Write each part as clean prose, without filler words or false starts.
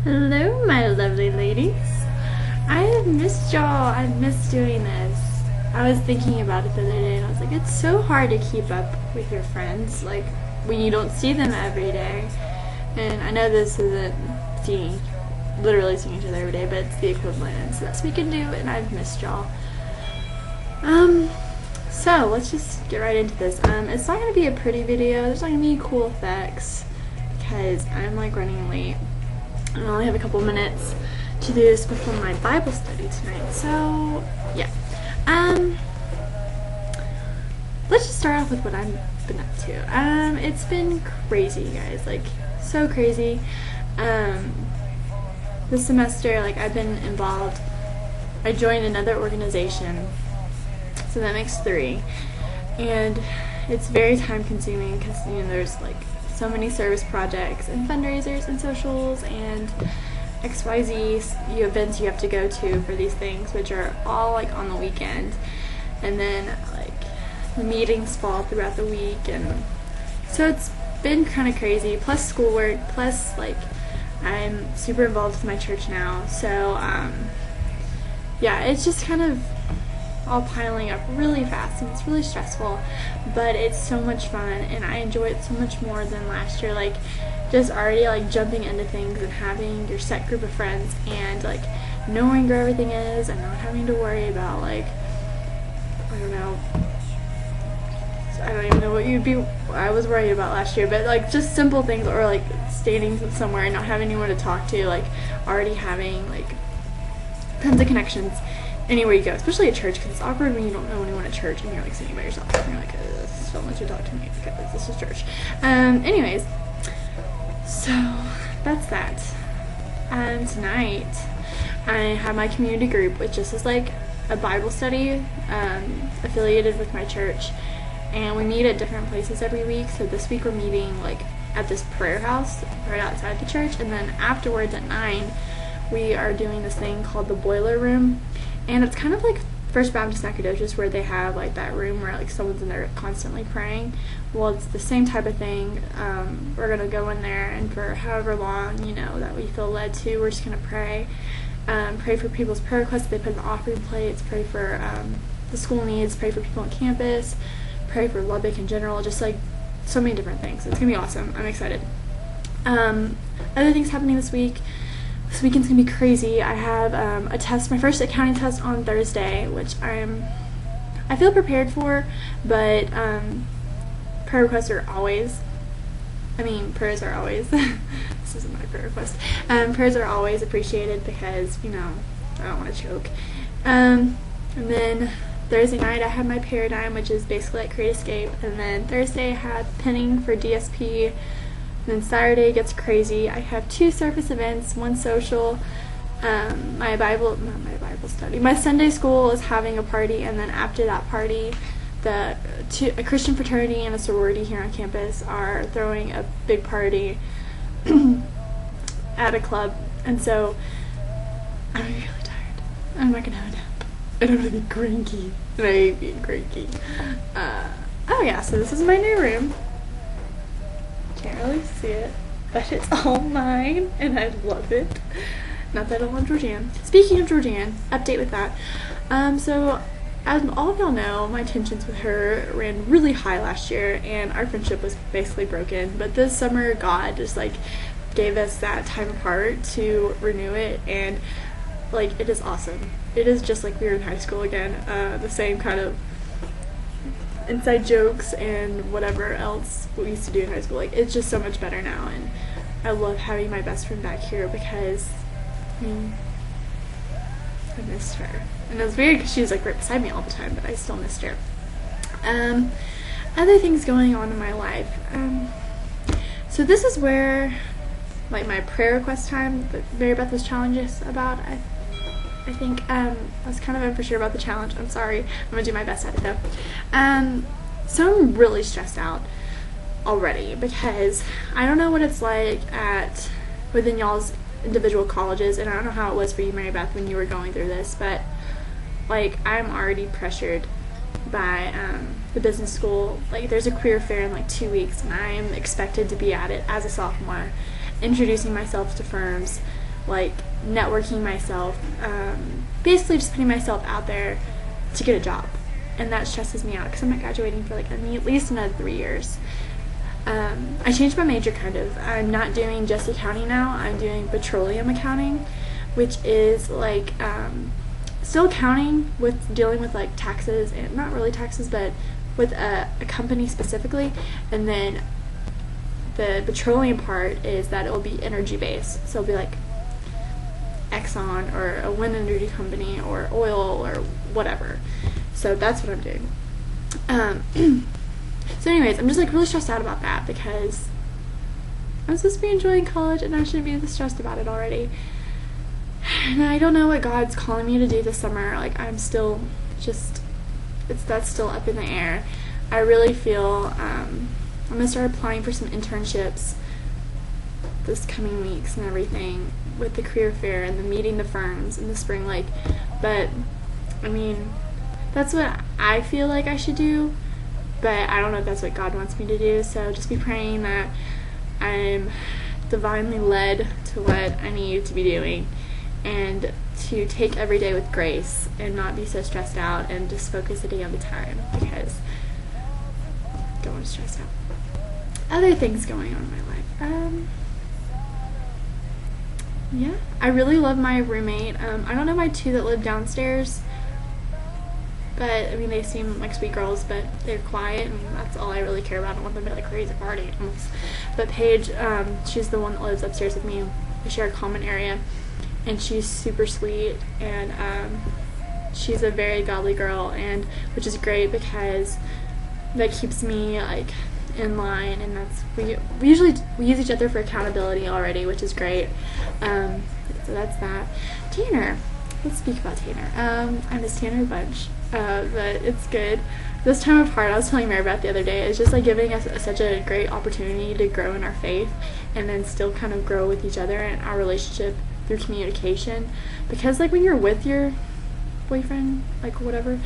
Hello, my lovely ladies. I have missed y'all. I've missed doing this. I was thinking about it the other day and I was like, it's so hard to keep up with your friends, like, when you don't see them every day. And I know this isn't literally seeing each other every day, but it's the equivalent, and so that's what we can do, and I've missed y'all. So let's just get right into this. It's not going to be a pretty video, there's not going to be cool effects, because I'm like running late. I only have a couple minutes to do this before my Bible study tonight, so yeah. Let's just start off with what I've been up to. It's been crazy, guys, like, so crazy. This semester, like, I've been involved, I joined another organization, so that makes 3, and it's very time consuming because, you know, there's like so many service projects and fundraisers and socials and XYZ events you have to go to for these things, which are all like on the weekend, and then like the meetings fall throughout the week, and so it's been kind of crazy, plus schoolwork, plus like I'm super involved with my church now, so yeah, it's just kind of all piling up really fast, and it's really stressful, but it's so much fun, and I enjoy it so much more than last year. Like, just already like jumping into things and having your set group of friends and like knowing where everything is and not having to worry about, like, I don't even know what I was worried about last year, but like just simple things, or like standing somewhere and not having anyone to talk to, like already having like tons of connections anywhere you go, especially at church, because it's awkward when you don't know anyone at church and you're like sitting by yourself and you're like, someone should talk to me because this is church. Anyways, so that's that. Tonight I have my community group, which just is like a Bible study affiliated with my church, and we meet at different places every week. So this week we're meeting like at this prayer house right outside the church, and then afterwards at 9 we are doing this thing called the Boiler Room. And it's kind of like First Baptist Nacogdoches, where they have like that room where like someone's in there constantly praying. Well, it's the same type of thing. We're gonna go in there, and for however long, you know, that we feel led to, we're just gonna pray. Pray for people's prayer requests they put in the offering plates, pray for the school needs, pray for people on campus, pray for Lubbock in general, just like so many different things. It's gonna be awesome. I'm excited. Other things happening this week. This weekend's gonna be crazy. I have a test, my first accounting test on Thursday, which I feel prepared for, but prayer requests are always, prayers are always, this isn't my prayer request, prayers are always appreciated because, you know, I don't want to choke. And then Thursday night I had my Paradigm, which is basically like Create Escape, and then Thursday I had pinning for DSP. And then Saturday gets crazy. I have 2 service events, 1 social, my Sunday school is having a party, and then after that party, a Christian fraternity and a sorority here on campus are throwing a big party at a club, and so I'm really tired. I'm not gonna have a nap, and I'm gonna be cranky, and I hate being cranky. Oh yeah, so this is my new room. Can't really see it, but it's all mine, and I love it. Not that I love Georgianne. Speaking of Georgianne, update with that. So as all of y'all know, my tensions with her ran really high last year, and our friendship was basically broken. But this summer, God just like gave us that time apart to renew it, and like it is awesome. It is just like we were in high school again. The same kind of inside jokes and whatever else we used to do in high school. Like, it's just so much better now, and I love having my best friend back here because I missed her, and it was weird because she was like right beside me all the time, but I still missed her. Other things going on in my life. So this is where like my prayer request time that Mary Beth was challenged about. I think I was kind of unsure about the challenge. I'm sorry. I'm gonna do my best at it though. So I'm really stressed out already because I don't know what it's like within y'all's individual colleges, and I don't know how it was for you, Mary Beth, when you were going through this, but like I'm already pressured by the business school. Like, there's a career fair in like 2 weeks, and I am expected to be at it as a sophomore, introducing myself to firms, like networking myself, basically just putting myself out there to get a job. And that stresses me out because I'm not graduating for like at least another 3 years. I changed my major kind of. I'm not doing just accounting now. I'm doing petroleum accounting, which is like still accounting with dealing with like taxes, and not really taxes, but with a company specifically. And then the petroleum part is that it will be energy based, so it'll be like Exxon or a wind energy company or oil or whatever. So that's what I'm doing. So anyways, I'm just like really stressed out about that because I'm supposed to be enjoying college and I shouldn't be this stressed about it already. And I don't know what God's calling me to do this summer. Like, I'm still just, that's still up in the air. I really feel I'm gonna start applying for some internships this coming weeks and everything with the career fair and the meeting the firms in the spring. Like, but I mean, that's what I feel like I should do, but I don't know if that's what God wants me to do. So just be praying that I'm divinely led to what I need to be doing, and to take every day with grace and not be so stressed out and just focus a day at a time, because I don't want to stress out. Other things going on in my life. Yeah, I really love my roommate. I don't know my two that live downstairs, but I mean, they seem like sweet girls, but they're quiet, and that's all I really care about. I don't want them to be like crazy party animals. But Paige, she's the one that lives upstairs with me. We share a common area, and she's super sweet, and she's a very godly girl, and which is great because that keeps me like in line, and that's we use each other for accountability already, which is great. So that's that. Tanner, let's speak about Tanner. I miss Tanner a bunch, but it's good. This time apart, I was telling Mary about the other day, it's just like giving us such a great opportunity to grow in our faith, and then still kind of grow with each other and our relationship through communication. Because like when you're with your boyfriend, like whatever,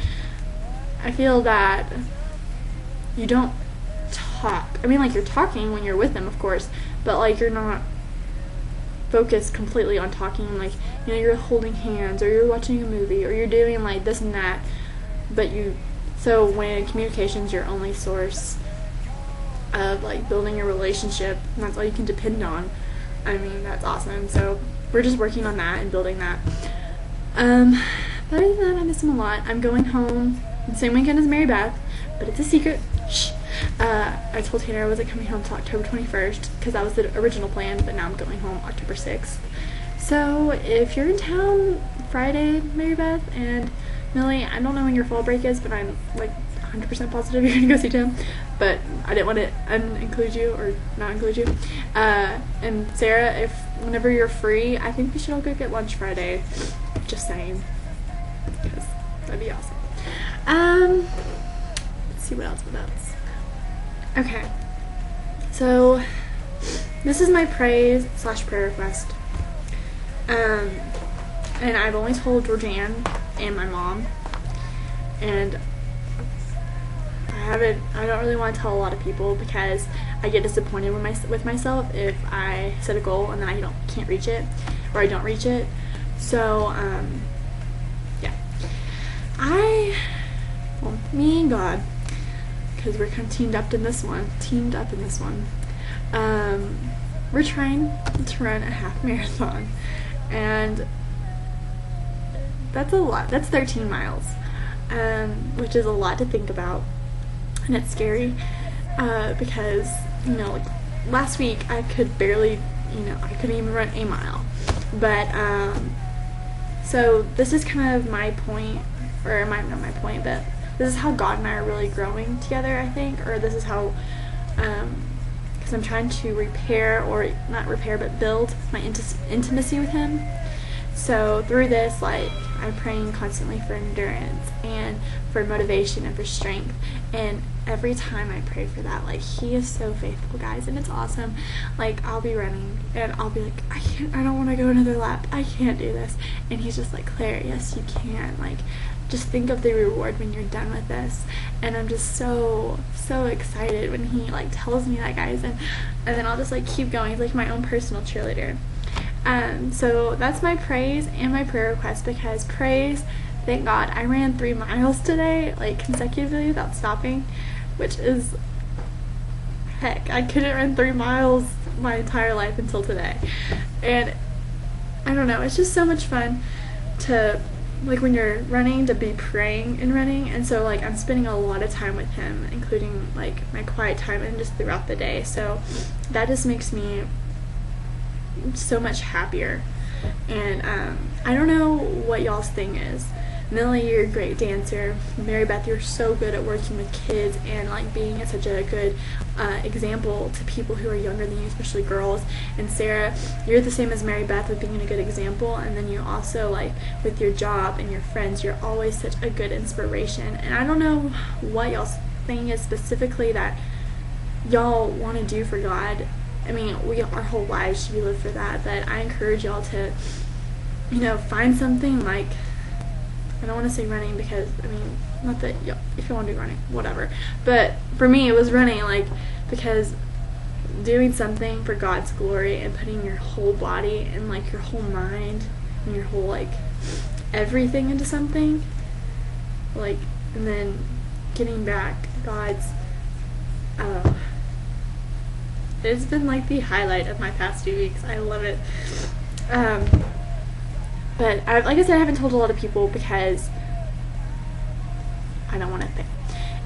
I feel that you don't talk. I mean, like, you're talking when you're with them, of course, but like you're not focused completely on talking. Like, you know, you're holding hands, or you're watching a movie, or you're doing like this and that, but so when communication's your only source of like building a relationship, and that's all you can depend on, I mean, that's awesome. So we're just working on that and building that. But other than that, I miss him a lot. I'm going home the same weekend as Mary Beth, but it's a secret. Shh. I told Tanner I wasn't coming home until October 21st because that was the original plan, but now I'm going home October 6th. So if you're in town Friday, Mary Beth and Millie, I don't know when your fall break is, but I'm like 100% positive you're gonna go see Tim. But I didn't want to include you or not include you. And Sarah, whenever you're free, I think we should all go get lunch Friday. Just saying, because that'd be awesome. Let's see what else. Okay, so this is my prayer request. And I've only told Georgianne and my mom, and I don't really want to tell a lot of people because I get disappointed with myself if I set a goal and then I can't reach it, or I don't reach it. So yeah, me and God, because we're kind of teamed up in this one. We're trying to run a half marathon, and that's a lot. That's 13 miles, which is a lot to think about, and it's scary because, you know, like last week I could barely, I couldn't even run a mile. But so this is kind of my point, or not my point, but this is how God and I are really growing together, I think, or this is how, because I'm trying to build my intimacy with Him. So through this, like, I'm praying constantly for endurance and for motivation and for strength. And every time I pray for that, like, He is so faithful, guys, and it's awesome. Like, I'll be running and I'll be like, I don't want to go another lap. I can't do this. And He's just like, Claire, yes, you can. Like, just think of the reward when you're done with this. And I'm just so excited when He like tells me that, guys, and then I'll just like keep going. He's like my own personal cheerleader. So that's my praise and my prayer request, because praise, thank God, I ran 3 miles today, like consecutively without stopping, which is, heck, I couldn't run 3 miles my entire life until today. And I don't know, it's just so much fun to, like, when you're running, to be praying and running. And so, like, I'm spending a lot of time with him, including, like, my quiet time and just throughout the day. So that just makes me so much happier. And I don't know what y'all's thing is. Millie, you're a great dancer. Mary Beth, you're so good at working with kids and like being such a good example to people who are younger than you, especially girls. And Sarah, you're the same as Mary Beth with being a good example. And then you also, like, with your job and your friends, you're always such a good inspiration. And I don't know what y'all's thing is specifically that y'all want to do for God. I mean, our whole lives should be lived for that, but I encourage y'all to, you know, find something. Like, I don't want to say running, because, I mean, not that if you want to do running, whatever. But for me, it was running, like, because doing something for God's glory and putting your whole body and, like, your whole mind and your whole, like, everything into something, like, and then getting back God's, it's been, like, the highlight of my past 2 weeks. I love it. But like I said, I haven't told a lot of people because I don't want to think.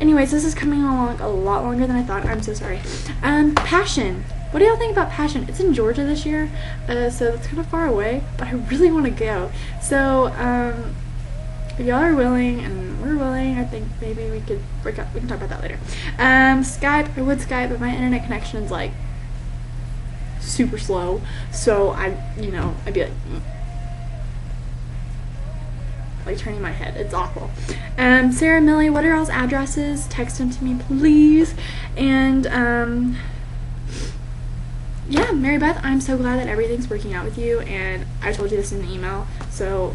Anyways, this is coming along a lot longer than I thought. I'm so sorry. Passion. What do y'all think about Passion? It's in Georgia this year, so it's kind of far away, but I really want to go. So, if y'all are willing and we're willing, I think maybe we could break up. We can talk about that later. Skype. I would Skype, but my internet connection is, like, super slow. So I'd be like turning my head. It's awful. Sarah, Millie, what are y'all's addresses? Text them to me, please. And yeah, Mary Beth, I'm so glad that everything's working out with you, and I told you this in the email, so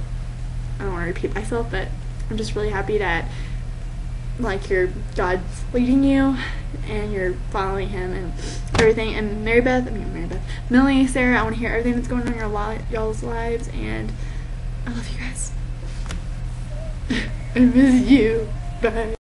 I don't want to repeat myself, but I'm just really happy that, like, God's leading you and you're following him and everything. And Millie, Sarah, I want to hear everything that's going on in y'all's lives, and I love you guys. I miss you. Bye.